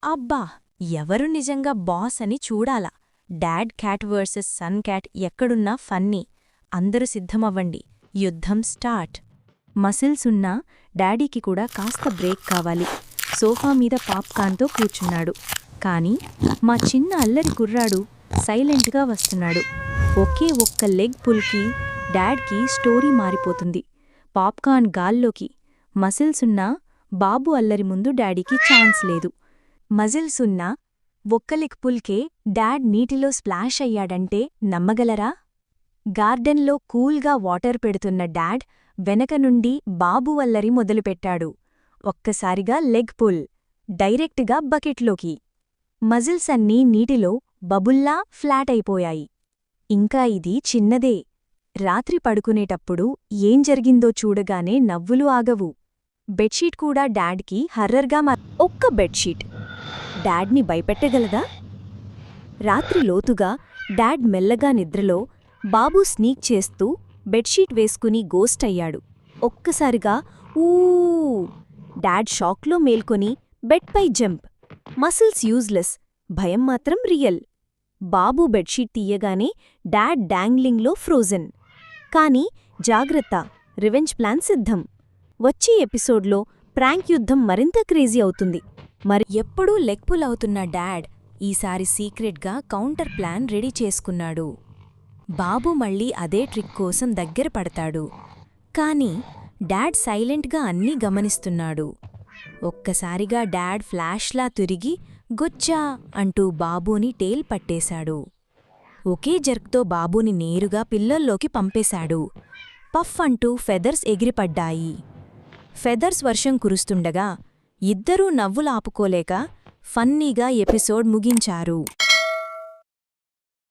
అబ్బా! ఎవరు నిజంగా బాస్ అని చూడాలా. Dad cat versus son cat ఎక్కడున్నా ఫన్నీ. అందరూ సిద్ధమవ్వండి, యుద్ధం స్టార్ట్. మసిల్స్ ఉన్నా డాడీకి కూడా కాస్త బ్రేక్ కావాలి. సోఫా మీద పాప్కార్న్తో కూర్చున్నాడు. కాని మా చిన్న అల్లరి కుర్రాడు సైలెంట్గా వస్తున్నాడు. ఒకే ఒక్క లెగ్ పుల్కి డాడ్కి స్టోరీ మారిపోతుంది. పాప్కార్న్ గాల్లోకి. మసిల్సున్నా బాబు అల్లరి ముందు డాడీకి ఛాన్స్ లేదు. మజిల్సున్నా ఒక్క లెగ్ పుల్కే డాడ్ నీటిలో స్ప్లాష్ అయ్యాడంటే నమ్మగలరా? గార్డెన్లో కూల్గా వాటర్ పెడుతున్న డాడ్ వెనక నుండి బాబు అల్లరి మొదలుపెట్టాడు. ఒక్కసారిగా లెగ్ పుల్, డైరెక్ట్గా బకెట్లోకి. మజిల్స్ అన్నీ నీటిలో బబుల్లా ఫ్లాట్ అయిపోయాయి. ఇంకా ఇది చిన్నదే. రాత్రి పడుకునేటప్పుడు ఏం జరిగిందో చూడగానే నవ్వులు ఆగవు. బెడ్షీట్ కూడా డాడ్కి హర్రర్గా ఒక్క బెడ్షీట్ డాడ్ని భయపెట్టగలదా? రాత్రి లోతుగా డాడ్ మెల్లగా నిద్రలో బాబు స్నీక్ చేస్తూ బెడ్షీట్ వేసుకుని గోస్ట్ అయ్యాడు. ఒక్కసారిగా ఊ డాడ్ షాక్లో మేల్కొని బెడ్పై జంప్. మసిల్స్ యూజ్లెస్, భయం మాత్రం రియల్. బాబు బెడ్షీట్ తీయగానే డాడ్ డాంగ్లింగ్లో ఫ్రోజన్. కాని జాగ్రత్త, రివెంజ్ ప్లాన్ సిద్ధం. వచ్చే ఎపిసోడ్లో ప్రాంక్ యుద్ధం మరింత క్రేజీ అవుతుంది. మరి ఎప్పుడూ లెగ్పుల్ అవుతున్న డాడ్ ఈసారి సీక్రెట్గా కౌంటర్ ప్లాన్ రెడీ చేసుకున్నాడు. బాబు మళ్ళీ అదే ట్రిక్ కోసం దగ్గర పడతాడు. కాని డాడ్ సైలెంట్గా అన్నీ గమనిస్తున్నాడు. ఒక్కసారిగా డాడ్ ఫ్లాష్లా తిరిగి గుచ్చా అంటూ బాబూని టేల్ పట్టేశాడు. ఒకే జర్క్తో బాబూని నేరుగా పిల్లల్లోకి పంపేశాడు. పఫ్ అంటూ ఫెదర్స్ ఎగిరిపడ్డాయి. ఫెదర్స్ వర్షం కురుస్తుండగా ఇద్దరూ నవ్వులాపుకోలేక ఫన్నీగా ఎపిసోడ్ ముగించారు.